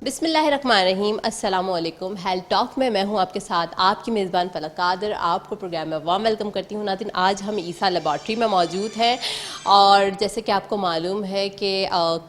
बिस्मिल्लाहिर्रहमानिर्रहीम, अस्सलामुअलैकुम। Health talk में मैं हूं आपके साथ आपकी मेज़बान फलक कादर। आपको प्रोग्राम में वार्म वेलकम करती हूं। नाज़रीन, आज हम ईसा लेबॉर्ट्री में मौजूद हैं और जैसे कि आपको मालूम है कि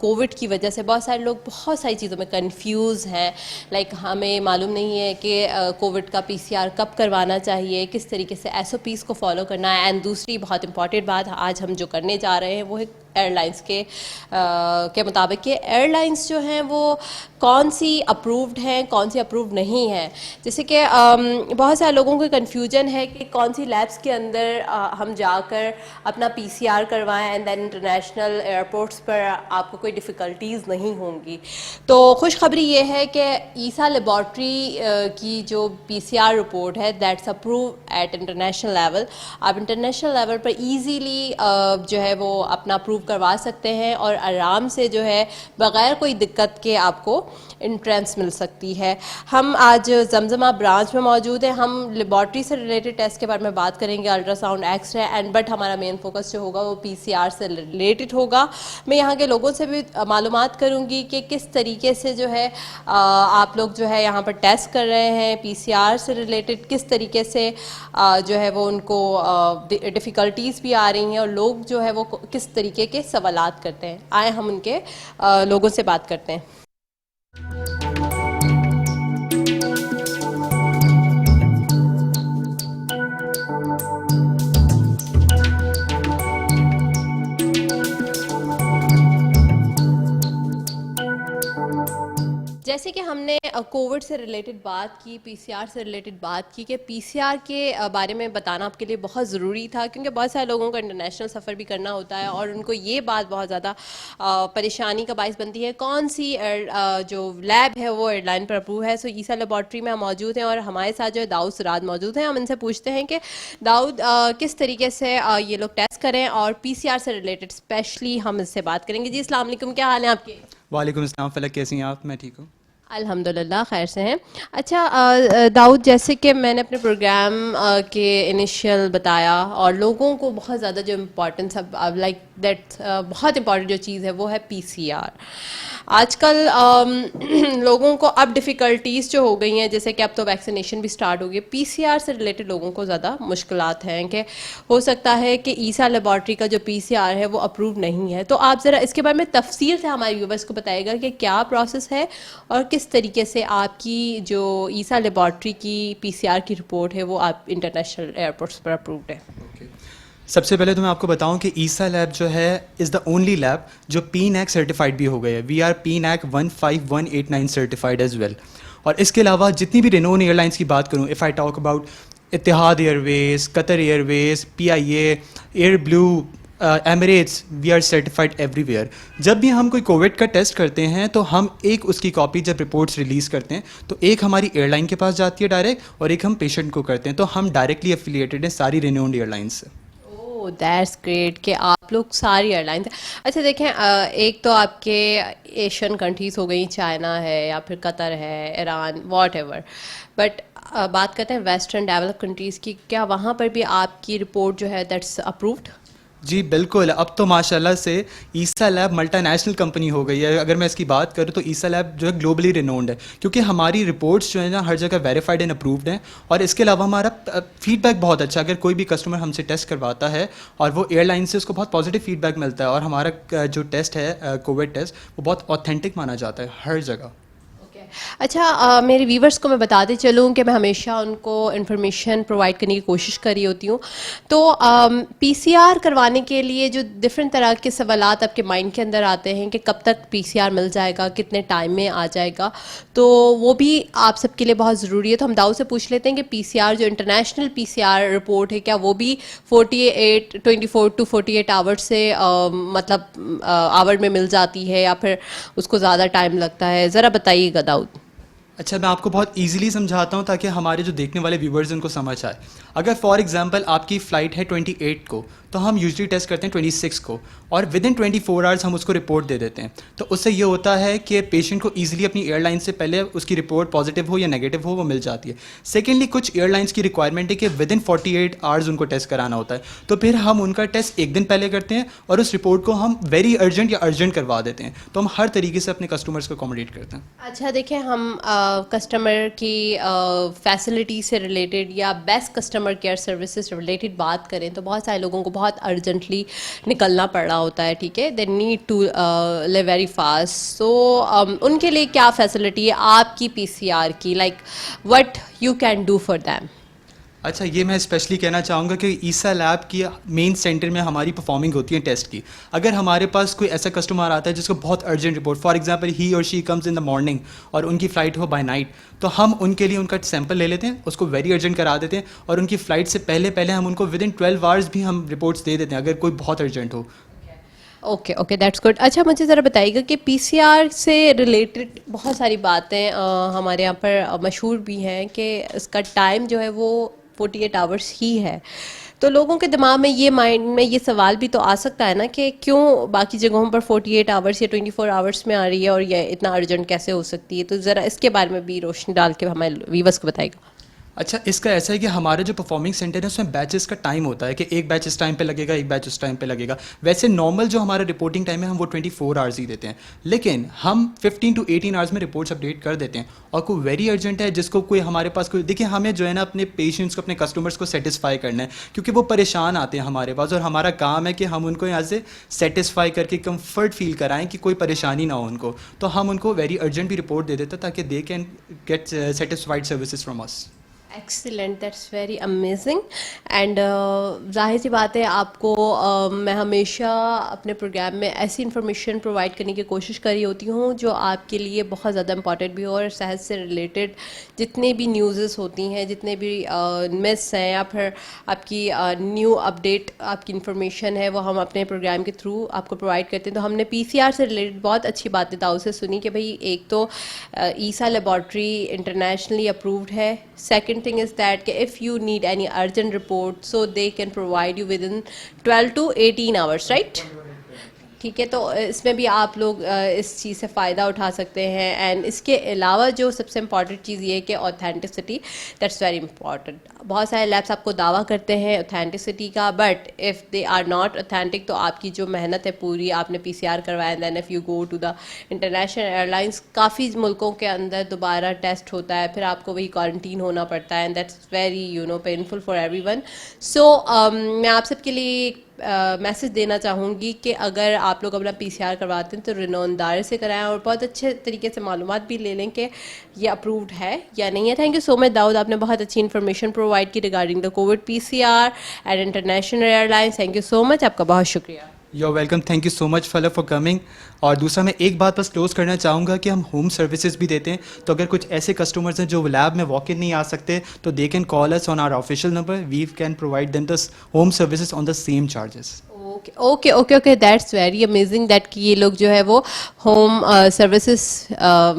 कोविड की वजह से बहुत सारे लोग बहुत सारी चीज़ों में कंफ्यूज हैं। लाइक हमें मालूम नहीं है कि कोविड का PCR कब करवाना चाहिए, किस तरीके से SOPs को फॉलो करना है। एंड दूसरी बहुत इंपॉर्टेंट बात आज हम जो करने जा रहे हैं वो है एयरलाइंस के मुताबिक कि एयरलाइंस जो हैं वो कौन सी अप्रूव्ड हैं, कौन सी अप्रूव्ड नहीं है। जैसे कि बहुत सारे लोगों को कन्फ्यूजन है कि कौन सी लैब्स के अंदर हम जाकर अपना PCR करवाएं एंड देन इंटरनेशनल एयरपोर्ट्स पर आपको कोई डिफ़िकल्टीज़ नहीं होंगी। तो खुशखबरी ये है कि ईसा लेबॉर्ट्री की जो PCR रिपोर्ट है that's approve at international level. आप इंटरनेशनल लेवल पर ईजीली जो है वो अपना अप्रूव करवा सकते हैं और आराम से जो है बग़ैर कोई दिक्कत के आपको एंट्रेंस मिल सकती है। हम आज जमजमा ब्रांच में मौजूद हैं। हम लेबॉर्ट्री से रिलेटेड टेस्ट के बारे में बात करेंगे, अल्ट्रासाउंड, एक्सरे एंड बट हमारा मेन फोकस जो होगा वो PCR से रिलेटेड होगा। मैं यहाँ के लोगों से भी मालूमात करूँगी कि किस तरीके से जो है आप लोग जो है यहाँ पर टेस्ट कर रहे हैं PCR से रिलेटेड, किस तरीके से जो है वो उनको डिफ़िकल्टीज़ भी आ रही हैं और लोग जो है वो किस तरीके के सवालात करते हैं। आए हम उनके लोगों से बात करते हैं। जैसे कि हमने कोविड से रिलेटेड बात की, PCR से रिलेटेड बात की कि PCR के बारे में बताना आपके लिए बहुत ज़रूरी था क्योंकि बहुत सारे लोगों को इंटरनेशनल सफ़र भी करना होता है और उनको ये बात बहुत ज़्यादा परेशानी का बायस बनती है कौन सी जो लैब है वो एयरलाइन पर अप्रूव है। सो ईसा लेबॉर्ट्री में हम मौजूद हैं और हमारे साथ जो है दाऊद सिराज मौजूद हैं। हम इनसे पूछते हैं कि दाऊद किस तरीके से ये लोग टेस्ट करें और PCR से रिलेटेड स्पेशली हम इससे बात करेंगे। जी अस्सलाम वालेकुम, क्या हाल है आपके? वालेकुम अस्सलाम फलक, कैसी हैं आप? मैं ठीक हूँ अल्हम्दुलिल्लाह खैर से हैं। अच्छा दाऊद, जैसे कि मैंने अपने प्रोग्राम के इनिशियल बताया और लोगों को बहुत ज़्यादा जो इम्पोर्टेंस अब लाइक दैट बहुत इम्पॉर्टेंट जो चीज़ है वो है PCR। आजकल लोगों को अब डिफ़िकल्टीज़ जो हो गई हैं, जैसे कि अब तो वैक्सीनेशन भी स्टार्ट हो गई, PCR से रिलेटेड लोगों को ज़्यादा मुश्किलात हैं कि हो सकता है कि ईसा लेबॉर्ट्री का जो PCR है वो अप्रूव नहीं है। तो आप ज़रा इसके बारे में तफसील से हमारे व्यूवर्स को बताइएगा कि क्या प्रोसेस है और किस तरीके से आपकी जो ईसा लेबॉर्ट्री की PCR की रिपोर्ट है वो आप इंटरनेशनल एयरपोर्ट्स पर अप्रूव्ड है। सबसे पहले तो मैं आपको बताऊं कि ईसा लैब जो है इज़ द ओनली लैब जो PNAC सर्टिफाइड भी हो गई है। We are PNAC 15189 certified as well. और इसके अलावा जितनी भी रेनोन एयरलाइंस की बात करूं, if I talk about Etihad Airways, Qatar Airways, PIA, Air Blue, Emirates, we are certified everywhere. जब भी हम कोई कोविड का टेस्ट करते हैं तो हम एक उसकी कॉपी जब रिपोर्ट्स रिलीज़ करते हैं तो एक हमारी एयरलाइन के पास जाती है डायरेक्ट और एक हम पेशेंट को करते हैं। तो हम डायरेक्टली एफिलिएटेड हैं सारी रेनोन्ड एयरलाइंस से। दैट्स ग्रेट कि आप लोग सारी एयरलाइंस। अच्छा देखें, एक तो आपके एशियन कंट्रीज़ हो गई, चाइना है या फिर कतर है, ईरान, वॉट एवर, बट बात करते हैं वेस्टर्न डेवलप कंट्रीज़ की। क्या वहाँ पर भी आपकी रिपोर्ट जो है दैट्स अप्रूव्ड? जी बिल्कुल, अब तो माशाल्लाह से ईसा लैब मल्टीनेशनल कंपनी हो गई है। अगर मैं इसकी बात करूँ तो ईसा लैब जो है ग्लोबली रिनोन्ड है क्योंकि हमारी रिपोर्ट्स जो है ना हर जगह वेरीफाइड एंड अप्रूव्ड हैं। और इसके अलावा हमारा फीडबैक बहुत अच्छा है। अगर कोई भी कस्टमर हमसे टेस्ट करवाता है और वो एयरलाइन से उसको बहुत पॉजिटिव फीडबैक मिलता है और हमारा जो टेस्ट है कोविड टेस्ट वो बहुत ऑथेंटिक माना जाता है हर जगह। अच्छा मेरे व्यूवर्स को मैं बताते चलूँ कि मैं हमेशा उनको इन्फॉर्मेशन प्रोवाइड करने की कोशिश कर रही होती हूँ। तो PCR करवाने के लिए जो डिफरेंट तरह के सवालात आपके माइंड के अंदर आते हैं कि कब तक PCR मिल जाएगा, कितने टाइम में आ जाएगा, तो वो भी आप सबके लिए बहुत ज़रूरी है। तो हम दाऊद से पूछ लेते हैं कि PCR जो इंटरनेशनल PCR रिपोर्ट है क्या वो भी 24 to 48 आवर्स से मतलब आवर में मिल जाती है या फिर उसको ज़्यादा टाइम लगता है? ज़रा बताइएगा दाऊद। अच्छा, मैं आपको बहुत इजीली समझाता हूँ ताकि हमारे जो देखने वाले व्यूवर्स उनको समझ आए। अगर फॉर एग्जांपल आपकी फ़्लाइट है 28 को, तो हम यूजुअली टेस्ट करते हैं 26 को, और विद इन 24 आवर्स हम उसको रिपोर्ट दे देते हैं। तो उससे ये होता है कि पेशेंट को ईजिली अपनी एयरलाइन से पहले उसकी रिपोर्ट पॉजिटिव हो या नेगेटिव हो वो मिल जाती है। सेकेंडली, कुछ एयरलाइंस की रिक्वायरमेंट है कि विद इन 48 आवर्स उनको टेस्ट कराना होता है, तो फिर हम उनका टेस्ट एक दिन पहले करते हैं और उस रिपोर्ट को हम वेरी अर्जेंट या अर्जेंट करवा देते हैं। तो हम हर तरीके से अपने कस्टमर्स को अकोमोडेट करते हैं। अच्छा देखिए, हम कस्टमर की फैसिलिटी से रिलेटेड या best customer care services related बात करें तो बहुत सारे लोगों को बहुत अर्जेंटली निकलना पड़ रहा होता है, ठीक है, they need to leave very fast. So उनके लिए क्या फैसिलिटी है आपकी पीसीआर की, like what you can do for them? अच्छा, ये मैं स्पेशली कहना चाहूँगा कि ईसा लैब की मेन सेंटर में हमारी परफॉर्मिंग होती है टेस्ट की। अगर हमारे पास कोई ऐसा कस्टमर आता है जिसको बहुत अर्जेंट रिपोर्ट, फॉर एग्जांपल ही और she comes in the morning और उनकी फ़्लाइट हो बाय नाइट, तो हम उनके लिए उनका सैंपल ले लेते हैं, उसको वेरी अर्जेंट करा देते हैं और उनकी फ़्लाइट से पहले पहले हम उनको विद इन 12 आवर्स भी हम रिपोर्ट्स दे देते हैं अगर कोई बहुत अर्जेंट हो। Okay okay, that's good. अच्छा, मुझे ज़रा बताइएगा कि पीसीआर से रिलेटेड बहुत सारी बातें हमारे यहाँ पर मशहूर भी हैं कि इसका टाइम जो है वो 48 आवर्स ही है। तो लोगों के दिमाग में ये, माइंड में ये सवाल भी तो आ सकता है ना कि क्यों बाकी जगहों पर 48 आवर्स या 24 आवर्स में आ रही है और ये इतना अर्जेंट कैसे हो सकती है? तो ज़रा इसके बारे में भी रोशनी डाल के हमारे व्यूवर्स को बताइएगा। अच्छा, इसका ऐसा है कि हमारे जो परफॉर्मिंग सेंटर है उसमें बैचेस का टाइम होता है कि एक बैच इस टाइम पे लगेगा, एक बैच उस टाइम पे लगेगा। वैसे नॉर्मल जो हमारा रिपोर्टिंग टाइम है हम वो 24 आवर्स ही देते हैं, लेकिन हम 15 to 18 आवर्स में रिपोर्ट्स अपडेट कर देते हैं। और कोई वेरी अर्जेंट है जिसको कोई हमारे पास कोई, देखिए हमें जो है ना अपने पेशेंट्स को, अपने कस्टमर्स को सेटिस्फाई करना है, क्योंकि वो परेशान आते हैं हमारे पास और हमारा काम है कि हम उनको यहाँ से सेटिस्फाई करके कंफर्ट फील कराएं कि कोई परेशानी ना हो उनको। तो हम उनको वेरी अर्जेंट भी रिपोर्ट दे देते हैं ताकि they can get satisfied services from us. Excellent, that's very amazing. And जाहिर सी बात है आपको मैं हमेशा अपने प्रोग्राम में ऐसी इन्फॉर्मेशन प्रोवाइड करने की कोशिश कर रही होती हूँ जो आपके लिए बहुत ज़्यादा इंपॉर्टेंट भी हो, और सेहत से रिलेटेड जितने भी न्यूज़ होती हैं, जितने भी मिस हैं या फिर आपकी न्यू अपडेट आपकी इन्फॉर्मेशन है, वो हम अपने प्रोग्राम के थ्रू आपको प्रोवाइड करते हैं। तो हमने पीसीआर से रिलेटेड बहुत अच्छी बातें दाऊद से सुनी कि भाई एक तो ईसा लेबॉर्ट्री इंटरनेशनली अप्रूव्ड है। सेकंड thing is that कि if you need any urgent report so they can provide you within 12 to 18 hours, right? ठीक है, तो इसमें भी आप लोग इस चीज़ से फ़ायदा उठा सकते हैं। एंड इसके अलावा जो सबसे इम्पॉर्टेंट चीज़ ये है कि ऑथेंटिसिटी, दैट्स वेरी इंपॉर्टेंट। बहुत सारे लैब्स आपको दावा करते हैं ऑथेंटिसिटी का, but if they are not authentic तो आपकी जो मेहनत है पूरी, आपने पीसीआर करवाया, then if you go to the international airlines, काफ़ी मुल्कों के अंदर दोबारा टेस्ट होता है, फिर आपको वही क्वारंटीन होना पड़ता है, and that's very painful for everyone. So मैं आप सबके लिए मैसेज देना चाहूँगी कि अगर आप लोग अपना पीसीआर करवाते हैं तो रिनोनदार से कराएं और बहुत अच्छे तरीके से मालूमात भी ले लें कि ये अप्रूव्ड है या नहीं है। Thank you so much Dawood, आपने बहुत अच्छी इन्फॉर्मेशन प्रोवाइड की regarding the covid PCR and international airlines. Thank you so much, आपका बहुत शुक्रिया। You are welcome, thank you so much for coming. और दूसरा मैं एक बात बस क्लोज करना चाहूँगा कि हम होम सर्विसेज भी देते हैं, तो अगर कुछ ऐसे कस्टमर्स हैं जो लैब में वॉक इन नहीं आ सकते तो they can call us on our official number, we can provide them the home services on the same charges. Okay okay okay okay, that's very amazing that कि ये लोग जो है वो होम सर्विसेज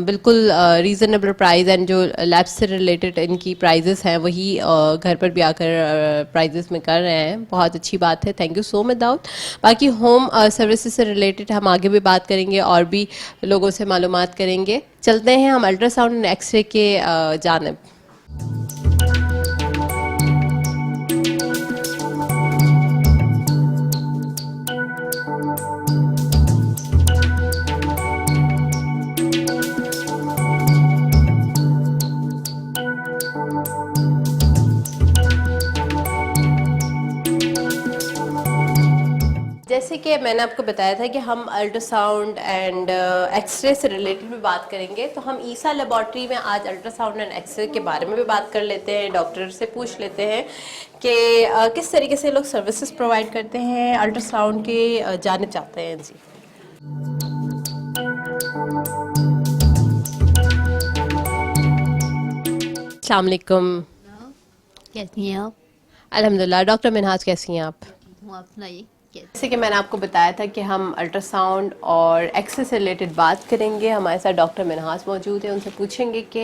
बिल्कुल रीज़नेबल प्राइस, एंड जो lab से related इनकी प्राइजेस हैं वही घर पर भी आकर प्राइजेस में कर रहे हैं। बहुत अच्छी बात है, thank you so much Dawood. बाकी होम सर्विसेज से रिलेटेड हम आगे भी बात करेंगे और भी लोगों से मालूमात करेंगे। चलते हैं हम अल्ट्रासाउंड एंड एक्सरे के जानिब। जैसे कि मैंने आपको बताया था कि हम अल्ट्रासाउंड एंड एक्सरे से रिलेटेड भी बात करेंगे, तो हम ईसा लेबॉर्ट्री में आज अल्ट्रासाउंड एंड एक्सरे के बारे में भी बात कर लेते हैं। डॉक्टर से पूछ लेते हैं कि किस तरीके से लोग सर्विसेज प्रोवाइड करते हैं, अल्ट्रासाउंड के जानिब चाहते हैं। जी अस्सलाम वालेकुम। कैसी हैं आप? अल्हम्दुलिल्लाह। डॉक्टर मिनहाज कैसी हैं आप? आप सुनाइए। जैसे कि मैंने आपको बताया था कि हम अल्ट्रासाउंड और एक्सरे से रिलेटेड बात करेंगे। हमारे साथ डॉक्टर मिनहास मौजूद है, उनसे पूछेंगे कि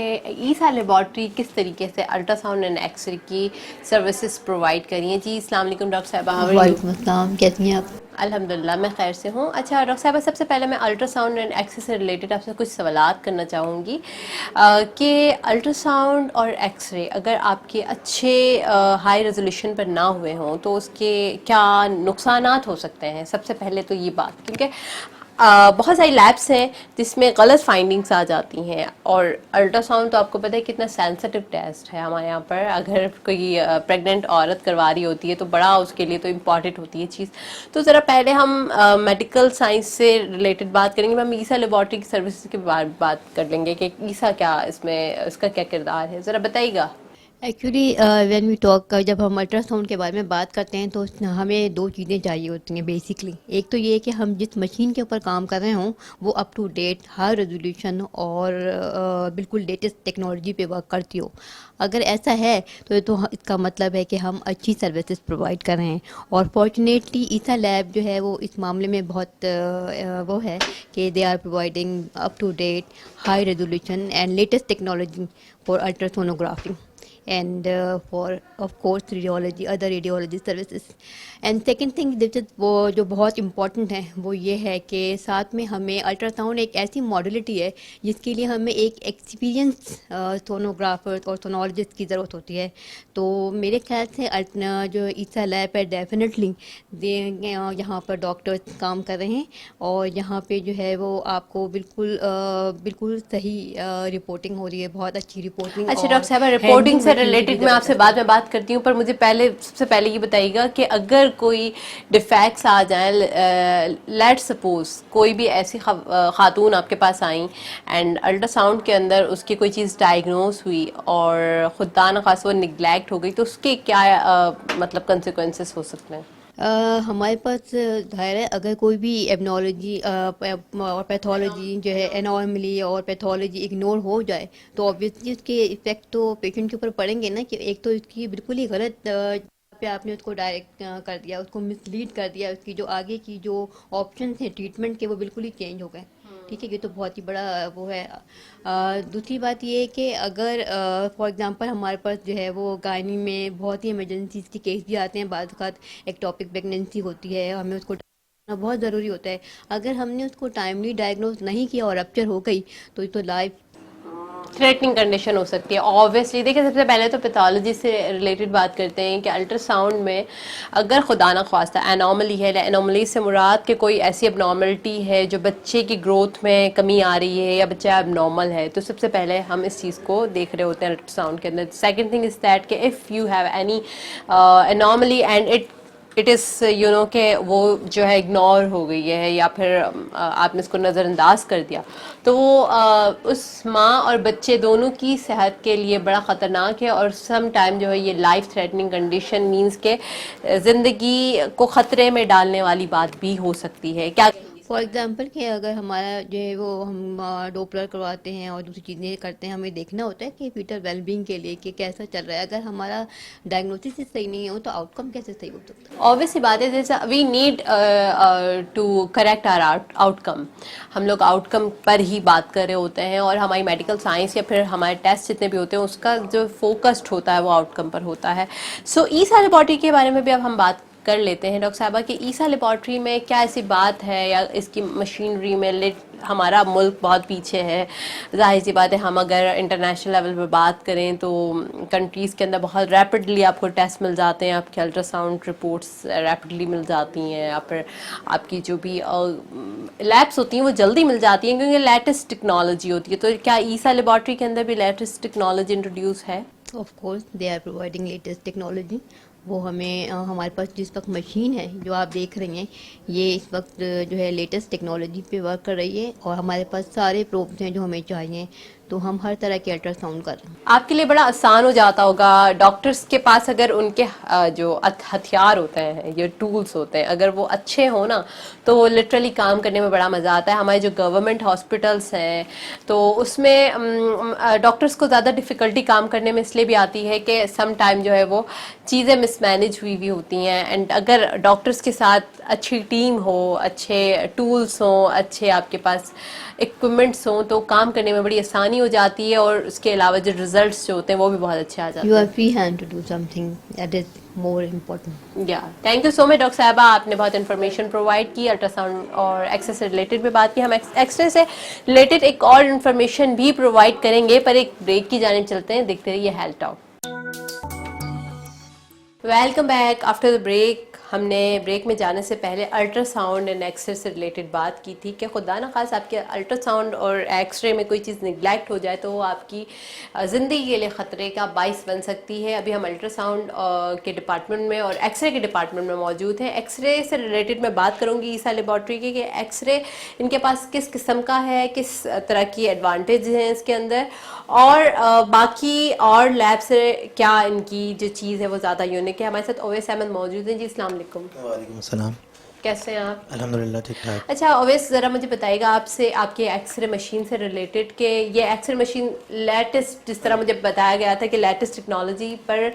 ईसा लेबॉर्ट्री किस तरीके से अल्ट्रासाउंड एंड एक्सरे की सर्विसेज प्रोवाइड करी हैं। जी अस्सलाम वालेकुम डॉक्टर साहबा, हाउ आर यू? वालेकुम अस्सलाम, कैसी हैं आप? अल्हम्दुलिल्लाह मैं खैर से हूँ। अच्छा डॉक्टर साहबा, सबसे पहले मैं अल्ट्रासाउंड एंड एक्सरे से रिलेटेड आपसे कुछ सवालात करना चाहूँगी कि अल्ट्रासाउंड और एक्सरे अगर आपके अच्छे हाई रेजोल्यूशन पर ना हुए हों तो उसके क्या नुकसानात हो सकते हैं। सबसे पहले तो ये बात, क्योंकि बहुत सारी लैब्स हैं जिसमें गलत फाइंडिंग्स आ जाती हैं, और अल्ट्रासाउंड तो आपको पता है कितना सेंसिटिव टेस्ट है हमारे यहाँ पर। अगर कोई प्रेग्नेंट औरत करवा रही होती है तो बड़ा उसके लिए तो इम्पॉर्टेंट होती है चीज़। तो ज़रा पहले हम मेडिकल साइंस से रिलेटेड बात करेंगे। हम ईसा लेबॉर्ट्री की सर्विसेज के बारे में बात कर लेंगे कि ईसा क्या इसमें, इसका क्या किरदार है, ज़रा बताइएगा। एक्चुअली व्हेन वी टॉक, जब हम अल्ट्रासाउंड के बारे में बात करते हैं तो हमें दो चीज़ें चाहिए होती हैं बेसिकली। एक तो ये है कि हम जिस मशीन के ऊपर काम कर रहे हों वो up to date, high resolution और बिल्कुल लेटेस्ट टेक्नोलॉजी पे वर्क करती हो। अगर ऐसा है तो इसका मतलब है कि हम अच्छी सर्विसेज प्रोवाइड कर रहे हैं। और फॉर्चुनेटली ईसा लैब जो है वो इस मामले में बहुत वो है कि they are providing up to date, high resolution and latest technology for ultrasonography and for of course radiology, other radiology services. And second thing वो जो बहुत इम्पॉर्टेंट है वो ये है कि साथ में हमें अल्ट्रासाउंड एक ऐसी मॉडलिटी है जिसके लिए हमें एक एक्सपीरियंस सोनोग्राफर और सोनोलॉजिस्ट की ज़रूरत होती है। तो मेरे ख्याल से जो ईसा लैब है डेफिनेटली यहाँ पर डॉक्टर्स काम कर रहे हैं और यहाँ पे जो है वो आपको बिल्कुल सही रिपोर्टिंग हो रही है, बहुत अच्छी रिपोर्टिंग। अच्छा डॉक्टर साहब, रिपोर्टिंग से रिलेटेड मैं आपसे बाद में बात करती हूँ, पर मुझे सबसे पहले ये बताइएगा कि अगर कोई डिफेक्ट्स आ जाए, लेट सपोज कोई भी ऐसी खातून आपके पास आई एंड अल्ट्रासाउंड के अंदर उसकी कोई चीज़ डायग्नोज हुई और खुदा न खास वो निगलेक्ट हो गई, तो उसके क्या मतलब कंसिक्वेंसेस हो सकते हैं? हमारे पास जाहिर है अगर कोई भी एबनोलॉजी और पैथोलॉजी जो है, एनॉर्मली और पैथोलॉजी इग्नोर हो जाए तो ऑब्वियसली उसके इफेक्ट तो पेशेंट के ऊपर पड़ेंगे ना। कि एक तो इसकी बिल्कुल ही गलत पे आपने उसको डायरेक्ट कर दिया, उसको मिसलीड कर दिया, उसकी जो आगे की जो ऑप्शन थे ट्रीटमेंट के वो बिल्कुल ही चेंज हो गए। ठीक है, ये तो बहुत ही बड़ा वो है। दूसरी बात ये है कि अगर फॉर एग्जांपल हमारे पास जो है वो गायनी में बहुत ही इमरजेंसीज के केस भी आते हैं, बाद वक़्त एक टॉपिक प्रेगनेंसी होती है, हमें उसको करना बहुत ज़रूरी होता है। अगर हमने उसको टाइमली डायग्नोज नहीं किया और रप्चर हो गई तो ये तो लाइफ थ्रेटनिंग कंडीशन हो सकती है ऑब्वियसली। देखिए सबसे पहले तो पैथोलॉजी से रिलेटेड बात करते हैं कि अल्ट्रासाउंड में अगर खुदा न ख्वास्ता एनॉमली है, एनॉमली से मुराद कि कोई ऐसी एबनॉर्मलिटी है जो बच्चे की ग्रोथ में कमी आ रही है या बच्चा एबनॉर्मल है, तो सबसे पहले हम इस चीज़ को देख रहे होते हैं अल्ट्रासाउंड के अंदर। सेकेंड थिंग इज़ दैट कि if you have any anomaly and it is you know कि वो जो है इग्नोर हो गई है या फिर आपने इसको नज़रअंदाज कर दिया, तो वो उस माँ और बच्चे दोनों की सेहत के लिए बड़ा ख़तरनाक है। और सम टाइम जो है ये लाइफ थ्रेटनिंग कंडीशन मींस के ज़िंदगी को ख़तरे में डालने वाली बात भी हो सकती है। क्या फॉर एग्जांपल कि अगर हमारा जो है वो हम डोपलर करवाते हैं और दूसरी चीज़ें करते हैं, हमें देखना होता है कि फ्यूचर वेलबींग के लिए कि कैसा चल रहा है। अगर हमारा डायग्नोसिस सही नहीं हो तो आउटकम कैसे सही हो सकता है? ऑब्वियसली बात है, जैसा we need to correct our outcome. हम लोग आउटकम पर ही बात कर रहे होते हैं और हमारी मेडिकल साइंस या फिर हमारे टेस्ट जितने भी होते हैं उसका जो फोकस्ड होता है वो आउटकम पर होता है। सो ईसा लेबॉर्ट्री के बारे में भी अब हम बात कर लेते हैं डॉक्टर साहबा कि ईसा लेबॉर्ट्री में क्या ऐसी बात है या इसकी मशीनरी में हमारा मुल्क बहुत पीछे है। जाहिर सी बात है, हम अगर इंटरनेशनल लेवल पर बात करें तो कंट्रीज़ के अंदर बहुत रैपिडली आपको टेस्ट मिल जाते हैं, आपके अल्ट्रासाउंड रिपोर्ट्स रैपिडली मिल जाती हैं या फिर आपकी जो भी लैब्स होती हैं वो जल्दी मिल जाती हैं क्योंकि लेटेस्ट टेक्नोलॉजी होती है। तो क्या ईसा लेबॉर्ट्री के अंदर भी लेटेस्ट टेक्नोलॉजी इंट्रोड्यूस है? Of course they are providing latest technology. वो हमें हमारे पास जिस वक्त मशीन है जो आप देख रही हैं ये इस वक्त जो है लेटेस्ट टेक्नोलॉजी पे वर्क कर रही है और हमारे पास सारे प्रोब्स हैं जो हमें चाहिए। तो हम हर तरह के अल्ट्रासाउंड कर रहे हैं। आपके लिए बड़ा आसान हो जाता होगा डॉक्टर्स के पास, अगर उनके जो हथियार होते हैं, ये टूल्स होते हैं, अगर वो अच्छे हो ना, तो वो लिटरली काम करने में बड़ा मज़ा आता है। हमारे जो गवर्नमेंट हॉस्पिटल्स हैं तो उसमें डॉक्टर्स को ज़्यादा डिफ़िकल्टी काम करने में इसलिए भी आती है कि सम टाइम जो है वो चीज़ें मिसमैनेज हुई भी होती हैं। एंड अगर डॉक्टर्स के साथ अच्छी टीम हो, अच्छे टूल्स हों, अच्छे आपके पास इक्विपमेंट्स हों, तो काम करने में बड़ी आसानी हो जाती है, और उसके अलावा जो रिजल्ट्स जो होते हैं वो भी बहुत अच्छे आ जाते यू हैं। Are free hand to do something that is more important. या thank you so much doctor साहिबा, आपने बहुत इन्फॉर्मेशन प्रोवाइड की अल्ट्रासाउंड और एक्सरे से रिलेटेड भी बात की। हम एक्सरे से रिलेटेड एक और इन्फॉर्मेशन भी प्रोवाइड करेंगे, पर एक ब्रेक की जाने चलते हैं। देखते रहिए health talk. Welcome back after the break. हमने ब्रेक में जाने से पहले अल्ट्रासाउंड एंड एक्सरे से रिलेटेड बात की थी कि खुदा न खास आपके अल्ट्रासाउंड और एक्सरे में कोई चीज़ निगलेक्ट हो जाए तो वो आपकी ज़िंदगी के लिए ख़तरे का बाइस बन सकती है। अभी हम अल्ट्रासाउंड के डिपार्टमेंट में और एक्सरे के डिपार्टमेंट में मौजूद हैं। एक्सरे से रिलेटेड मैं बात करूँगी ईसा लेबॉर्ट्री की, कि एक्सरे इनके पास किस किस्म का है, किस तरह की एडवांटेज हैं इसके अंदर, और बाकी और लैब से क्या इनकी जो चीज़ है वो ज़्यादा यूनिक है। हमारे साथ ओवैस अहमद मौजूद हैं जी। अस्सलाम वालेकुम। वालेकुम सलाम। कैसे हैं आप? अल्हम्दुलिल्लाह ठीक ठाक। अच्छा ओवैस, ज़रा मुझे बताइएगा आपसे आपके एक्सरे मशीन से रिलेटेड कि ये एक्सरे मशीन लेटेस्ट, जिस तरह मुझे बताया गया था कि लेटेस्ट टेक्नोलॉजी पर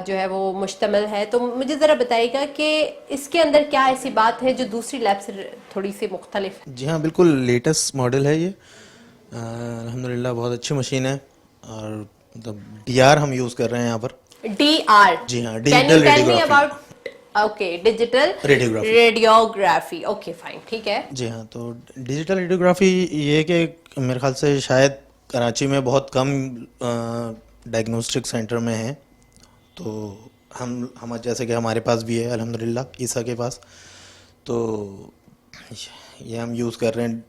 जो है वो मुश्तमिल है, तो मुझे ज़रा बताइएगा कि इसके अंदर क्या ऐसी बात है जो दूसरी लैब से थोड़ी सी मुख्तलिफ है? जी हाँ, बिल्कुल लेटेस्ट मॉडल है ये। अल्हम्दुलिल्लाह बहुत अच्छी मशीन है, और मतलब डीआर हम यूज़ कर रहे हैं यहाँ पर। DR? जी हाँ, Can you digital tell me radiography. about okay digital radiography. Radiography, okay fine, ठीक है। जी हाँ, तो डिजिटल रेडियोग्राफी ये कि मेरे ख्याल से शायद कराची में बहुत कम डायग्नोस्टिक सेंटर में है, तो हम जैसे कि हमारे पास भी है अल्हम्दुलिल्लाह ईसा के पास, तो ये हम यूज़ कर रहे हैं।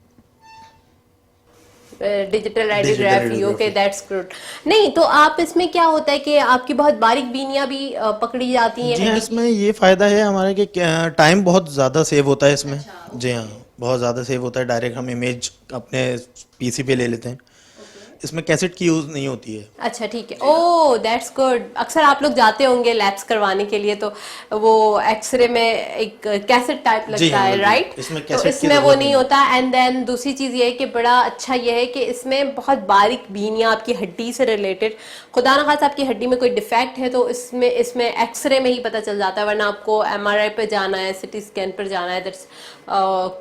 Digital radiography, okay that's good. नहीं तो आप इसमें क्या होता है कि आपकी बहुत बारीक बीनियां भी पकड़ी जाती हैं? जी हाँ, इसमें ये फ़ायदा है हमारे कि टाइम बहुत ज़्यादा सेव होता है इसमें। जी हाँ, बहुत ज़्यादा सेव होता है। डायरेक्ट हम इमेज अपने पीसी पे ले लेते हैं। इसमें कैसेट की यूज़ नहीं होती है। अच्छा ठीक है, ओह दैट्स गुड। अक्सर आप लोग जाते होंगे लैब्स करवाने के लिए, तो वो एक्सरे में एक कैसेट टाइप जी लगता हाँ, है, बिल्कुल। राइट? इसमें तो कैसेट की इसमें वो ज़रूरत नहीं नहीं होता। एंड देन दूसरी चीज़ ये है कि बड़ा अच्छा ये है कि इसमें बहुत बारीक बीनियां आपकी हड्डी से रिलेटेड, खुदा न खास आपकी हड्डी में कोई डिफेक्ट है तो इसमें एक्सरे में ही पता चल जाता है, वरना आपको MRI पे जाना है, सिटी स्कैन पर जाना है, that's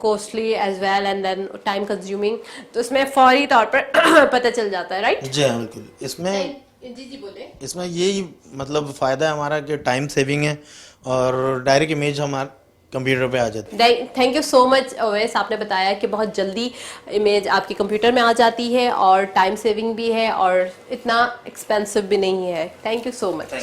costly as well and then time consuming. तो इसमें फौरी तौर पर पता चल जाता है, राइट? जी हाँ, बिल्कुल। इसमें जी बोले। इसमें यही मतलब फ़ायदा है हमारा कि टाइम सेविंग है, और डायरेक्ट इमेज हमारे कंप्यूटर पे आ जाती है। Thank you so much Owais, आपने बताया कि बहुत जल्दी इमेज आपके कंप्यूटर में आ जाती है और टाइम सेविंग भी है और इतना एक्सपेंसिव भी नहीं है। Thank you so much.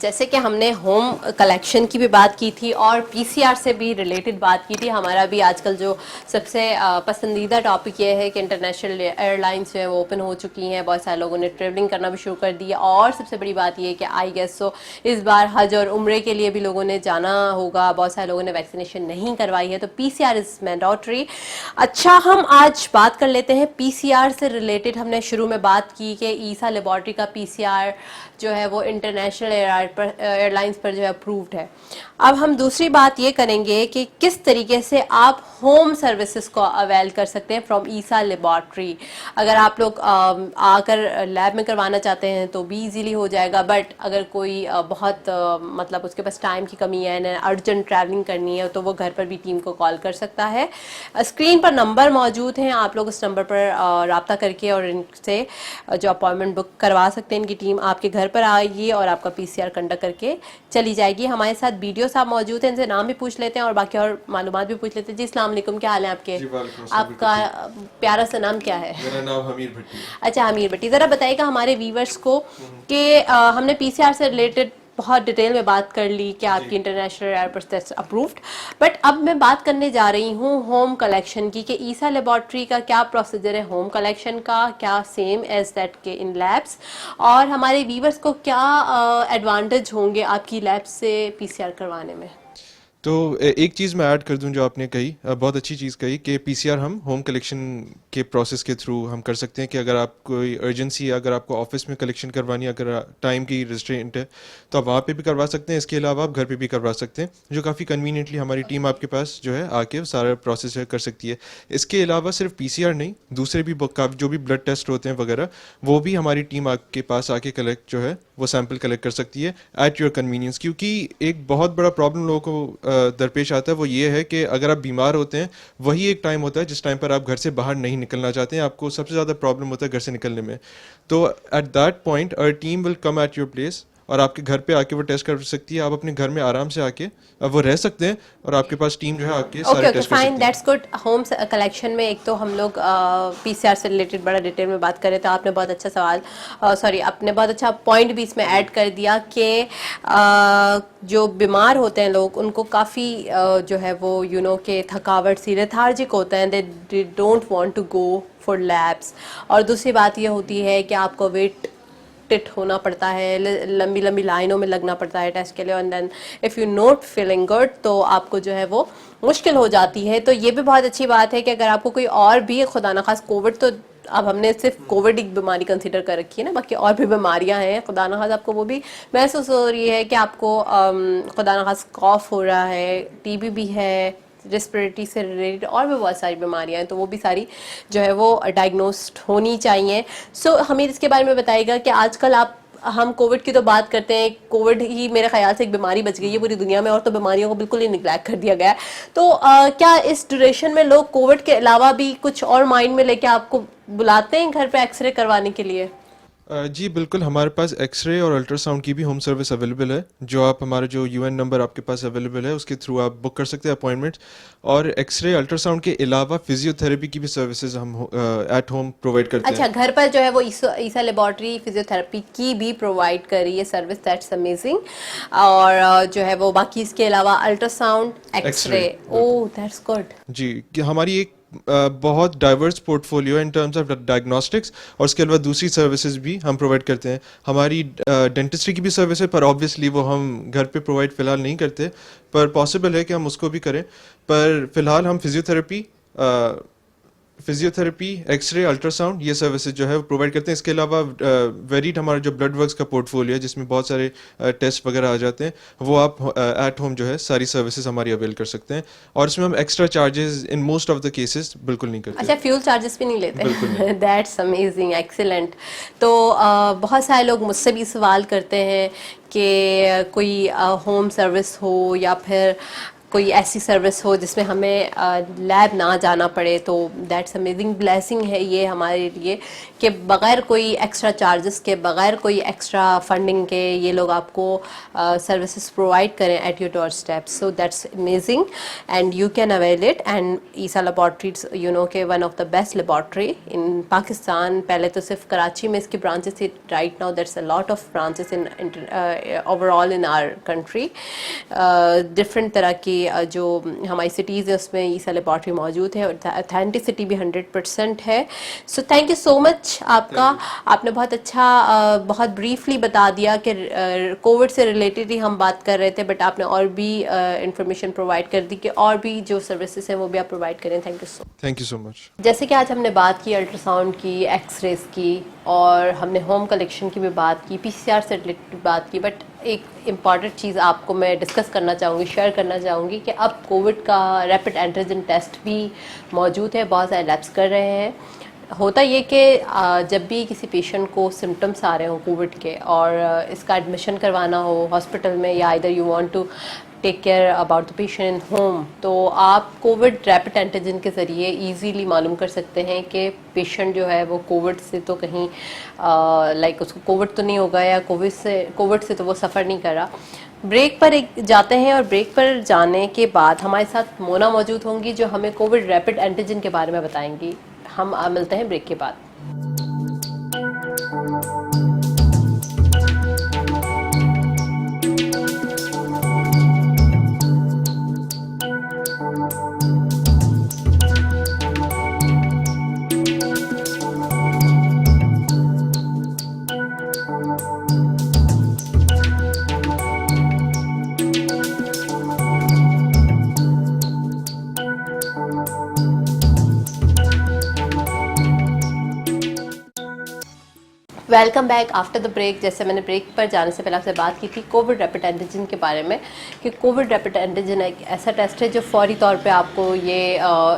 जैसे कि हमने होम कलेक्शन की भी बात की थी और PCR से भी रिलेटेड बात की थी। हमारा भी आजकल जो सबसे पसंदीदा टॉपिक ये है कि इंटरनेशनल एयरलाइंस जो है वो ओपन हो चुकी हैं, बहुत सारे लोगों ने ट्रेवलिंग करना भी शुरू कर दिया, और सबसे बड़ी बात ये है कि आई गेस सो इस बार हज और उम्रे के लिए भी लोगों ने जाना होगा। बहुत सारे लोगों ने वैक्सीनेशन नहीं करवाई है, तो PCR इज़ मैंडेटरी। अच्छा, हम आज बात कर लेते हैं PCR से रिलेटेड। हमने शुरू में बात की कि ईसा लेबॉर्ट्री का PCR जो है वो इंटरनेशनल एयरलाइंस पर जो है अप्रूव्ड है। अब हम दूसरी बात ये करेंगे कि किस तरीके से आप होम सर्विसेज को अवेल कर सकते हैं फ्रॉम ईसा लेबॉर्ट्री। अगर आप लोग आकर लैब में करवाना चाहते हैं तो भी इजीली हो जाएगा, बट अगर कोई बहुत मतलब उसके पास टाइम की कमी है ना, अर्जेंट ट्रैवलिंग करनी है, तो वो घर पर भी टीम को कॉल कर सकता है। स्क्रीन पर नंबर मौजूद हैं, आप लोग उस नंबर पर रब्ता करके और इनसे जो अपॉइंटमेंट बुक करवा सकते हैं। इनकी टीम आपके घर पर आएगी और आपका PCR कंडक्ट करके चली जाएगी। हमारे साथ वीडियो साहब मौजूद हैं, इनसे नाम भी पूछ लेते हैं और बाकी और मालूमात भी पूछ लेते हैं। जी अस्सलाम वालेकुम, क्या हाल है आपके? आपका प्यारा सा नाम क्या है? मेरा नाम हमीर भट्टी। अच्छा हमीर भट्टी, ज़रा बताइएगा हमारे व्यूवर्स को कि हमने PCR से रिलेटेड बहुत डिटेल में बात कर ली कि आपकी international airport test approved, but अब मैं बात करने जा रही हूँ होम कलेक्शन की कि ईसा लेबॉर्ट्री का क्या प्रोसीजर है होम कलेक्शन का, क्या सेम एज दैट के इन लैब्स, और हमारे वीवर्स को क्या एडवांटेज होंगे आपकी लैब से पीसीआर करवाने में। तो एक चीज़ मैं ऐड कर दूं जो आपने कही, बहुत अच्छी चीज़ कही कि पीसीआर हम होम कलेक्शन के प्रोसेस के थ्रू हम कर सकते हैं कि अगर आप कोई अर्जेंसी है, अगर आपको ऑफिस में कलेक्शन करवानी है, अगर टाइम की रिस्ट्रेंट है तो आप वहाँ पे भी करवा सकते हैं। इसके अलावा आप घर पे भी करवा सकते हैं, जो काफ़ी कन्वीनियंटली हमारी टीम आपके पास जो है आके सारा प्रोसेस कर सकती है। इसके अलावा सिर्फ पीसीआर नहीं, दूसरे भी जो भी ब्लड टेस्ट होते हैं वगैरह, वो भी हमारी टीम आपके पास आके कलेक्ट जो है वो सैंपल कलेक्ट कर सकती है एट योर कन्वीनियंस। क्योंकि एक बहुत बड़ा प्रॉब्लम लोगों को दरपेश आता है वो ये है कि अगर आप बीमार होते हैं, वही एक टाइम होता है जिस टाइम पर आप घर से बाहर नहीं निकलना चाहते हैं, आपको सबसे ज़्यादा प्रॉब्लम होता है घर से निकलने में। तो at that point our team will come at your place और आपके घर पे आके वो टेस्ट कर सकती है। आप अपने घर में आराम से आके वो रह सकते हैं और आपके पास टीम जो है आके सारे टेस्ट कर सकती फाइन, है। That's good. होम कलेक्शन में एक तो हम लोग पीसीआर से रिलेटेड बड़ा डिटेल में बात करें तो आपने बहुत अच्छा आपने बहुत अच्छा पॉइंट भी इसमें ऐड कर दिया कि जो बीमार होते हैं लोग उनको काफ़ी जो है वो के थकावट सी लेथार्जिक होते हैं, they don't want to go for labs. और दूसरी बात ये होती है कि आपको वेट होना पड़ता है, लंबी लंबी लाइनों में लगना पड़ता है टेस्ट के लिए, and then if you not feeling good तो आपको जो है वो मुश्किल हो जाती है। तो ये भी बहुत अच्छी बात है कि अगर आपको कोई और भी खुदा न खास कोविड, तो अब हमने सिर्फ कोविड एक बीमारी कंसीडर कर रखी है ना, बाकी और भी बीमारियां हैं, खुदा न खास आपको वो भी महसूस हो रही है कि आपको खुदा न खास कॉफ हो रहा है, टीबी भी है, रेस्पिरेटरी से रिलेटेड और भी बहुत सारी बीमारियां हैं, तो वो भी सारी जो है वो डायग्नोस्ड होनी चाहिए। सो हमें इसके बारे में बताइएगा कि आजकल हम कोविड की तो बात करते हैं, कोविड ही मेरे ख्याल से एक बीमारी बच गई है पूरी दुनिया में, और तो बीमारियों को बिल्कुल ही निगलेक्ट कर दिया गया है। तो क्या इस ड्यूरेशन में लोग कोविड के अलावा भी कुछ और माइंड में लेके आपको बुलाते हैं घर पे एक्सरे करवाने के लिए? जी बिल्कुल, हमारे पास एक्सरे और अल्ट्रासाउंड की भी होम सर्विस अवेलेबल है, जो आप हमारा जो यूएन नंबर आपके पास अवेलेबल है उसके थ्रू आप बुक कर सकते हैं अपॉइंटमेंट्स। और एक्सरे अल्ट्रासाउंड के अलावा फिजियोथेरेपी की भी सर्विसेज हम एट होम प्रोवाइड करते हैं। अच्छा, घर पर जो है वो ईसा लेबॉर्ट्री फिजियोथेरेपी की भी प्रोवाइड कर रही है सर्विस, दैट्स अमेजिंग। और जो है वो बाकी इसके अलावा ultrasound, X-ray, oh that's good. जी, कि हमारी एक बहुत diverse portfolio in terms of diagnostics, और उसके अलावा दूसरी सर्विसेज भी हम प्रोवाइड करते हैं। हमारी डेंटिस्ट्री की भी सर्विस है, पर ऑब्वियसली वो हम घर पे प्रोवाइड फ़िलहाल नहीं करते, पर पॉसिबल है कि हम उसको भी करें। पर फिलहाल हम फिजियोथेरेपी, एक्सरे, अल्ट्रासाउंड ये सर्विसेज जो है वो प्रोवाइड करते हैं। इसके अलावा वेरिड हमारा जो ब्लड वर्क्स का पोर्टफोलियो है जिसमें बहुत सारे टेस्ट वगैरह आ जाते हैं, वो आप एट होम जो है सारी सर्विसेज हमारी अवेल कर सकते हैं, और इसमें हम extra charges in most of the cases बिल्कुल नहीं करते। अच्छा, फ्यूल चार्जेस भी नहीं लेते? That's amazing, excellent. तो बहुत सारे लोग मुझसे भी सवाल करते हैं कि कोई होम सर्विस हो या फिर कोई ऐसी सर्विस हो जिसमें हमें लैब ना जाना पड़े, तो दैट्स अमेजिंग ब्लेसिंग है ये हमारे लिए कि बग़ैर कोई एक्स्ट्रा चार्जेस के, बग़ैर कोई एक्स्ट्रा फंडिंग के ये लोग आपको सर्विसेज प्रोवाइड करें at your doorstep. So that's amazing and you can avail it. And Essa laboratories के one of the best laboratory in Pakistan. पहले तो सिर्फ कराची में इसकी ब्रांचेस थी, right now that's a lot of branches in overall in our country. Different तरह की जो हमारी सिटीज़ है उसमें ईसा लेबॉर्ट्री मौजूद है, और ऑथेंटिसिटी भी 100% है। So thank you so much आपका। आपने बहुत अच्छा बहुत ब्रीफली बता दिया कि कोविड से रिलेटेड ही हम बात कर रहे थे, बट आपने और भी इंफॉर्मेशन प्रोवाइड कर दी कि और भी जो सर्विसेज हैं वो भी आप प्रोवाइड करें। Thank you so much. जैसे कि आज हमने बात की अल्ट्रासाउंड की, एक्सरेज की, और हमने होम कलेक्शन की भी बात की, पीसीआर से रिलेटेड बात की, बट एक इम्पॉर्टेंट चीज़ आपको मैं डिस्कस करना चाहूँगी, शेयर करना चाहूँगी कि अब कोविड का रैपिड एंटीजन टेस्ट भी मौजूद है, बहुत सारे लैब्स कर रहे हैं। होता ये कि जब भी किसी पेशेंट को सिम्टम्स आ रहे हो कोविड के और इसका एडमिशन करवाना हो हॉस्पिटल में, या इधर you want to take care about the patient in home, तो आप कोविड रैपिड एंटीजन के ज़रिए इजीली मालूम कर सकते हैं कि पेशेंट जो है वो कोविड से तो कहीं उसको कोविड तो नहीं होगा, या कोविड से तो वो सफ़र नहीं कर रहा। ब्रेक पर जाते हैं, और ब्रेक पर जाने के बाद हमारे साथ मोना मौजूद होंगी जो हमें कोविड रैपिड एंटीजन के बारे में बताएंगी। हम मिलते हैं ब्रेक के बाद। Welcome back after the break. जैसे मैंने ब्रेक पर जाने से पहले आपसे बात की थी कोविड रैपिड एंटीजन के बारे में, कि कोविड रैपिड एंटीजन एक ऐसा टेस्ट है जो फौरी तौर पे आपको ये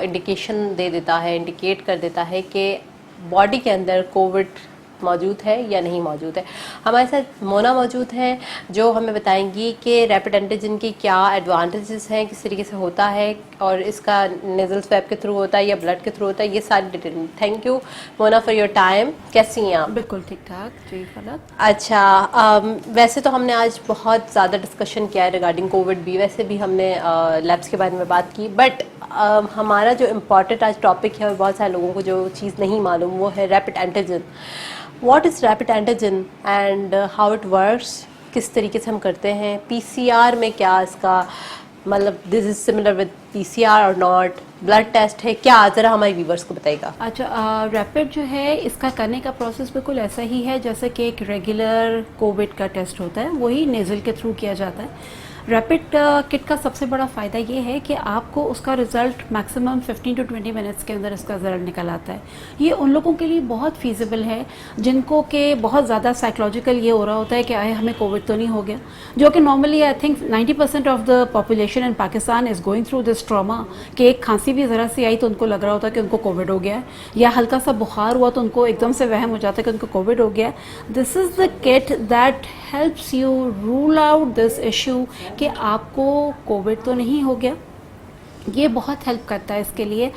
इंडिकेशन दे देता है, इंडिकेट कर देता है कि बॉडी के अंदर कोविड मौजूद है या नहीं मौजूद है। हमारे साथ मोना मौजूद हैं जो हमें बताएंगी कि रैपिड एंटीजन की क्या एडवांटेजेस हैं, किस तरीके से होता है और इसका नेजल स्वैब के थ्रू होता है या ब्लड के थ्रू होता है, ये सारी detail. Thank you Mona for your time. कैसी हैं आप? बिल्कुल ठीक ठाक जी फलक। अच्छा, वैसे तो हमने आज बहुत ज़्यादा डिस्कशन किया है रिगार्डिंग कोविड भी, वैसे भी हमने लैब्स के बारे में बात की, बट हमारा जो इम्पॉर्टेंट आज टॉपिक है और बहुत सारे लोगों को जो चीज़ नहीं मालूम वो है rapid antigen. What is rapid antigen and how it works, किस तरीके से हम करते हैं, पीसीआर में क्या इसका मतलब this is similar with PCR और नॉट, ब्लड टेस्ट है क्या, ज़रा हमारे व्यूवर्स को बताइएगा। अच्छा, रैपिड जो है इसका करने का प्रोसेस बिल्कुल ऐसा ही है जैसे कि एक रेगुलर कोविड का टेस्ट होता है, वही नेज़ल के थ्रू किया जाता है। रैपिड किट का सबसे बड़ा फ़ायदा ये है कि आपको उसका रिज़ल्ट मैक्सिमम 15 to 20 मिनट्स के अंदर इसका रिज़ल्ट निकल आता है। ये उन लोगों के लिए बहुत फीजिबल है जिनको कि बहुत ज़्यादा साइकोलॉजिकल ये हो रहा होता है कि आए हमें कोविड तो नहीं हो गया, जो कि normally I think 90% of the population in Pakistan is going through this trauma कि एक खांसी भी ज़रा सी आई तो उनको लग रहा होता है कि उनको कोविड हो गया है, या हल्का सा बुखार हुआ तो उनको एकदम से वहम हो जाता है कि उनको कोविड हो गया है। This is the kit that helps you rule out this issue कि आपको कोविड तो नहीं हो गया। ये बहुत हेल्प करता है इसके लिए।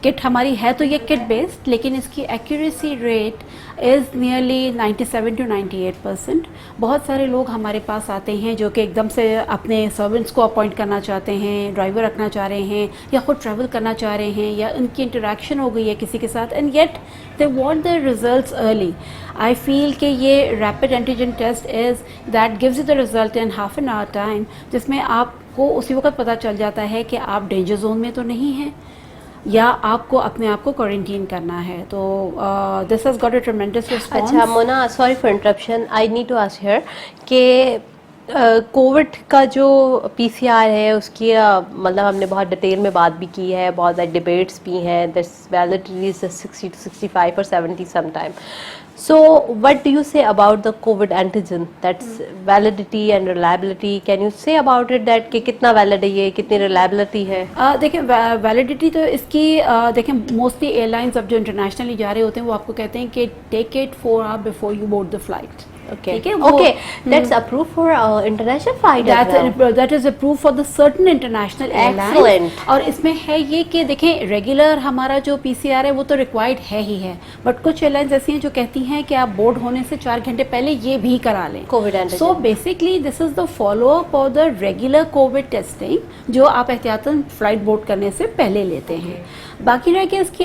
किट हमारी है तो ये किट बेस्ड, लेकिन इसकी accuracy rate is nearly 97 to 98%। बहुत सारे लोग हमारे पास आते हैं जो कि एकदम से अपने सर्वेंट्स को अपॉइंट करना चाहते हैं, ड्राइवर रखना चाह रहे हैं, या खुद ट्रैवल करना चाह रहे हैं, या उनकी इंटरेक्शन हो गई है किसी के साथ, and yet they want the results early. I feel कि ये rapid antigen test is that gives you the result in half an hour time, जिसमें आपको उसी वक्त पता चल जाता है कि आप डेंजर जोन में तो नहीं हैं या आपको अपने आप को क्वारंटीन करना है। तो this has got a tremendous response. अच्छा Mona, sorry for interruption, I need to ask here कि कोविड का जो पीसीआर है उसकी मतलब हमने बहुत डिटेल में बात भी की है, बहुत सारे डिबेट्स भी हैं, this validity is 60 to 65 or 70 sometime. So what do you say about the COVID antigen, that's validity and reliability? Can you say about it that कि कितना वैलिड है ये, कितनी रिलायबिलिटी है? देखिए वैलिडिटी तो इसकी देखिए मोस्टली एयरलाइंस अब जो इंटरनेशनली जा रहे होते हैं वो आपको कहते हैं कि take it 4 hours before you board the flight. Okay. Okay. That's approved for international flight as well. That is approved for the certain international airlines. Excellent. और इसमें है ये कि देखें रेगुलर हमारा जो पीसीआर है वो तो रिक्वायर्ड है ही है, बट कुछ एयरलाइंस ऐसी हैं जो कहती हैं कि आप बोर्ड होने से 4 घंटे पहले ये भी करा लें Covid antigen. So basically this is the follow up of the regular Covid testing जो आप एहतियातन फ्लाइट बोर्ड करने से पहले लेते हैं। बाकी रह गया इसकी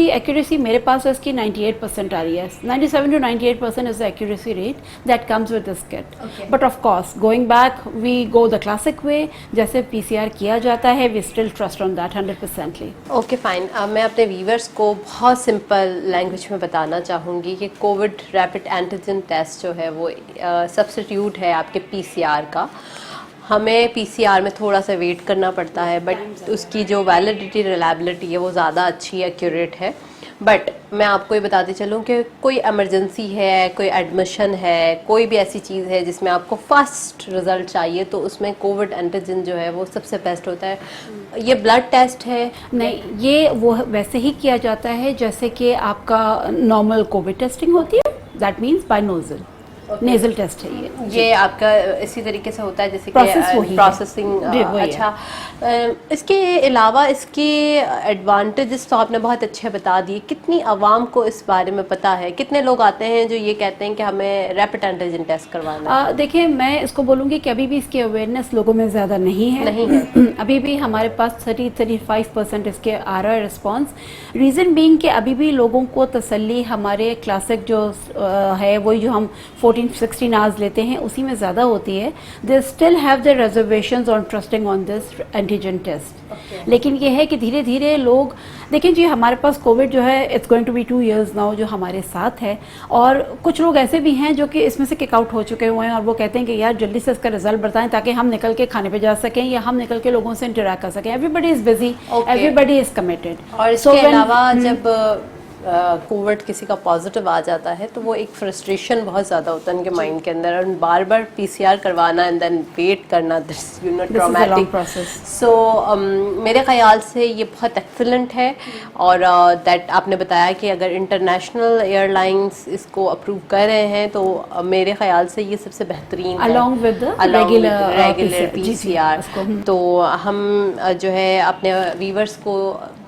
एक्यूरेसी मेरे पास इसकी 98% आ रही है, 97 to 98% is the accuracy rate that comes with this kit. Okay. But of course, going back, we go the classic way. जैसे PCR किया जाता है, we still trust on that 100%ly. Okay fine. मैं अपने व्यूवर्स को बहुत simple language में बताना चाहूँगी कि कोविड रैपिड एंटीजन टेस्ट जो है वो सब्स्टिट्यूट है आपके पीसीआर का। हमें पीसीआर में थोड़ा सा वेट करना पड़ता है, बट उसकी जो वैलिडिटी रिलायबिलिटी है वो ज़्यादा अच्छी एक्यूरेट है। बट मैं आपको ये बताते चलूँ कि कोई इमरजेंसी है, कोई एडमिशन है, कोई भी ऐसी चीज़ है जिसमें आपको फास्ट रिज़ल्ट चाहिए, तो उसमें कोविड एंटीजन जो है वो सबसे बेस्ट होता है। ये ब्लड टेस्ट है नहीं, ये वो वैसे ही किया जाता है जैसे कि आपका नॉर्मल कोविड टेस्टिंग होती है, that means by nozzle nasal test है ये आपका इसी तरीके से होता है जैसे कि प्रोसेसिंग। अच्छा, इसके अलावा इसके एडवांटेजेस तो आपने बहुत अच्छे बता दिए। कितनी आवाम को इस बारे में पता है, कितने लोग आते हैं जो ये कहते हैं कि हमें रैपिड एंटीजन टेस्ट करवाना है? देखिए मैं इसको बोलूँगी कि अभी भी इसकी अवेयरनेस लोगों में ज़्यादा नहीं है अभी भी हमारे पास 30-35% इसके आ रहा है रिस्पॉन्स। रीज़न बीइंग कि अभी भी लोगों को तसल्ली हमारे क्लासिक जो है वही जो हम 14-16 आवर्स लेते हैं उसी में ज़्यादा होती है। They still have the reservations on trusting on this antigen test. लेकिन ये है कि धीरे धीरे लोग देखें जी, हमारे पास कोविड जो है it's going to be 2 years now जो हमारे साथ है, और कुछ लोग ऐसे भी हैं जो कि इसमें से किक आउट हो चुके हुए हैं और वो कहते हैं कि यार जल्दी से इसका रिजल्ट बताएं ताकि हम निकल के खाने पे जा सकें या हम निकल के लोगों से इंटरेक्ट कर सकें। Everybody is busy, everybody is committed. और इसके अलावा जब कोविड किसी का पॉजिटिव आ जाता है तो वो एक फ्रस्ट्रेशन बहुत ज़्यादा होता है उनके माइंड के अंदर, और बार बार पीसीआर करवाना एंड देन वेट करना, this you know This is a long traumatic process. सो मेरे ख्याल से ये बहुत एक्सीलेंट है। और दैट आपने बताया कि अगर इंटरनेशनल एयरलाइंस इसको अप्रूव कर रहे हैं तो मेरे ख्याल से ये सबसे बेहतरीन है, Along with the Along with regular, regular PCR, ji, PCR। उसको, तो हम जो है अपने व्यूवर्स को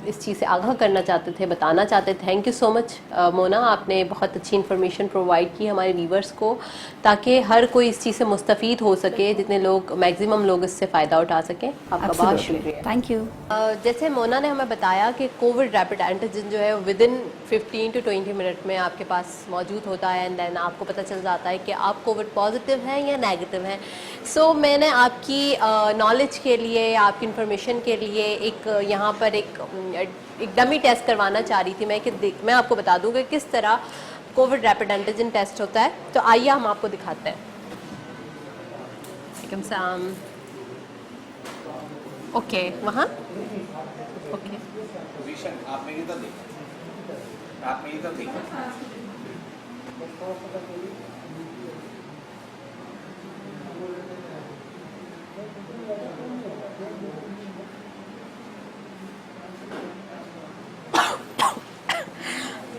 इस चीज़ से आगाह करना चाहते थे, बताना चाहते थे। Thank you so much Mona, आपने बहुत अच्छी इन्फॉर्मेशन प्रोवाइड की हमारे व्यूवर्स को, ताकि हर कोई इस चीज़ से मुस्तफ़ीद हो सके, जितने लोग मैक्सिमम लोग इससे फ़ायदा उठा सकें। आपका बहुत शुक्रिया। Thank you. जैसे मोना ने हमें बताया कि कोविड रैपिड एंटीजन जो है विद इन 15 to 20 मिनट में आपके पास मौजूद होता है, एंड देन आपको पता चल जाता है कि आप कोविड पॉजिटिव हैं या नेगेटिव हैं। सो मैंने आपकी नॉलेज के लिए, आपकी इन्फॉर्मेशन के लिए एक यहाँ पर एक डमी टेस्ट करवाना चाह रही थी मैं कि मैं आपको बता दूँ कि किस तरह कोविड रैपिड एंटीजन टेस्ट होता है। तो आइए हम आपको दिखाते हैं। वालेकुम सलाम। ओके, वहाँ ओके आप मेरी तरफ देखिए, आप मेरी तरफ देखिए।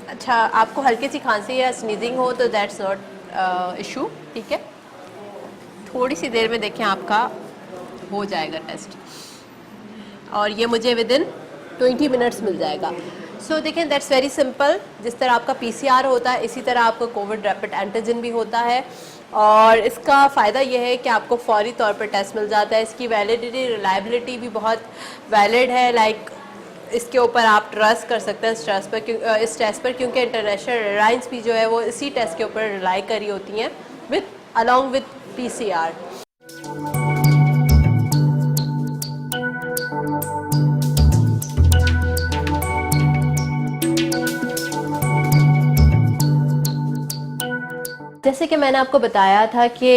अच्छा, आपको हल्की सी खांसी या स्नीजिंग हो तो दैट्स नॉट इशू, ठीक है। थोड़ी सी देर में देखें आपका हो जाएगा टेस्ट, और ये मुझे विद इन 20 मिनट्स मिल जाएगा। सो देखें, दैट्स वेरी सिंपल। जिस तरह आपका पीसीआर होता है इसी तरह आपका कोविड रैपिड एंटीजन भी होता है, और इसका फ़ायदा यह है कि आपको फौरी तौर पर टेस्ट मिल जाता है। इसकी वैलिडिटी, रिलायबिलिटी भी बहुत वैलिड है। लाइक इसके ऊपर आप ट्रस्ट कर सकते हैं इस टेस्ट पर, क्योंकि इंटरनेशनल एयरलाइंस भी जो है वो इसी टेस्ट के ऊपर रिलाई करी होती हैं विद अलॉन्ग विद पीसीआर। जैसे कि मैंने आपको बताया था कि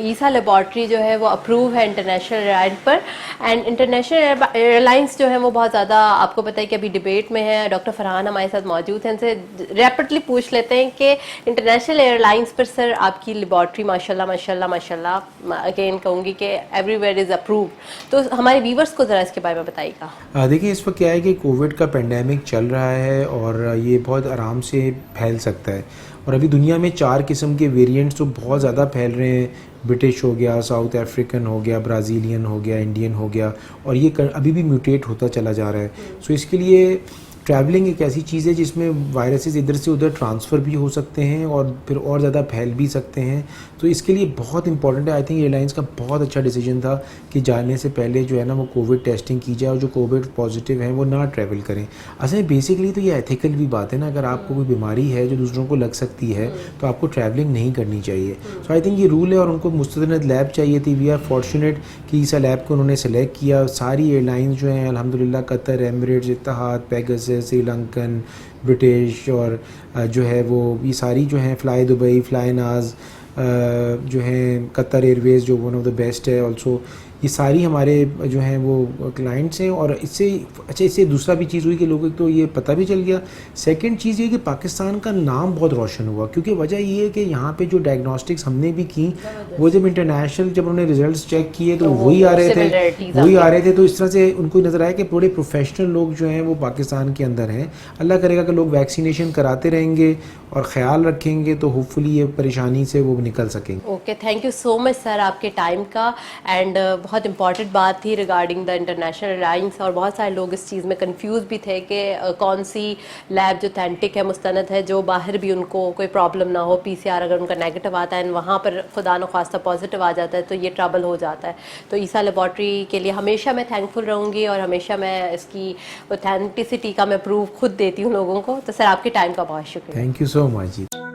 ईसा लेबॉर्ट्री जो है वो अप्रूव है इंटरनेशनल एयरलाइन पर, एंड इंटरनेशनल एयरलाइंस जो है वो बहुत ज़्यादा, आपको पता है कि अभी डिबेट में है। डॉक्टर फरहान हमारे साथ मौजूद हैं, इनसे रैपिडली पूछ लेते हैं कि इंटरनेशनल एयरलाइंस पर सर आपकी लेबॉर्ट्री माशाल्लाह माशाल्लाह माशाल्लाह अगेन कहूँगी कि एवरीवेयर इज़ अप्रूव, तो हमारे व्यूवर्स को ज़रा इसके बारे में बताइएगा। देखिए, इस वक्त क्या है कि कोविड का पेंडेमिक चल रहा है और ये बहुत आराम से फैल सकता है, और अभी दुनिया में 4 किस्म के वेरिएंट्स तो बहुत ज़्यादा फैल रहे हैं। ब्रिटिश हो गया, साउथ अफ्रीकन हो गया, ब्राज़ीलियन हो गया, इंडियन हो गया, और ये अभी भी म्यूटेट होता चला जा रहा है। सो इसके लिए ट्रैवलिंग एक ऐसी चीज़ है जिसमें वायरसेस इधर से उधर ट्रांसफ़र भी हो सकते हैं और फिर और ज़्यादा फैल भी सकते हैं। तो इसके लिए बहुत इंपॉर्टेंट है। आई थिंक एयरलाइंस का बहुत अच्छा डिसीजन था कि जाने से पहले जो है ना वो कोविड टेस्टिंग की जाए, और जो कोविड पॉजिटिव हैं वो ना ट्रैवल करें। असल में बेसिकली तो ये एथिकल भी बात है ना, अगर आपको कोई बीमारी है जो दूसरों को लग सकती है तो आपको ट्रैवलिंग नहीं करनी चाहिए। सो आई थिंक ये रूल है, और उनको मुस्तनद लैब चाहिए थी। वी आर फॉर्चुनेट कि ईसा लैब को उन्होंने सेलेक्ट किया। सारी एयरलाइंस जो हैं अल्हम्दुलिल्लाह, Qatar, Emirates, Etihad, Pegasus, Sri Lankan, British, और जो है वो ये सारी जो हैं, फ्लाई दुबई, फ्लाई नाज, जो हैं कतर एयरवेज़ जो वन ऑफ द बेस्ट है ऑल्सो, ये सारी हमारे जो हैं वो क्लाइंट्स हैं। और इससे दूसरा भी चीज़ हुई कि लोगों को तो ये पता भी चल गया। सेकंड चीज़ ये कि पाकिस्तान का नाम बहुत रोशन हुआ, क्योंकि वजह ये है कि यहाँ पे जो डायग्नोस्टिक्स हमने भी की वो जब इंटरनेशनल जब उन्होंने रिजल्ट्स चेक किए तो वही आ रहे थे। तो इस तरह से उनको नज़र आया कि बड़े प्रोफेशनल लोग जो हैं वो पाकिस्तान के अंदर हैं। अल्लाह करेगा कि लोग वैक्सीनेशन कराते रहेंगे और ख़्याल रखेंगे तो होपफुली ये परेशानी से वो निकल सकेंगे। Okay, thank you so much sir आपके टाइम का। एंड बहुत इंपॉर्टेंट बात थी रिगार्डिंग द इंटरनेशनल एयरलाइंस, और बहुत सारे लोग इस चीज़ में कंफ्यूज भी थे कि कौन सी लैब जो ऑथेंटिक है, मुस्तनद है, जो बाहर भी उनको कोई प्रॉब्लम ना हो। पीसीआर अगर उनका नेगेटिव आता है वहाँ पर खुदा न ख्वास्ता पॉजिटिव आ जाता है तो ये ट्रबल हो जाता है। तो ईसा लेबॉर्ट्री के लिए हमेशा मैं थैंकफुल रहूँगी, और हमेशा मैं इसकी ऑथेंटिसिटी का मैं प्रूफ खुद देती हूँ लोगों को। तो सर आपके टाइम का बहुत शुक्रिया। Thank you so much ji.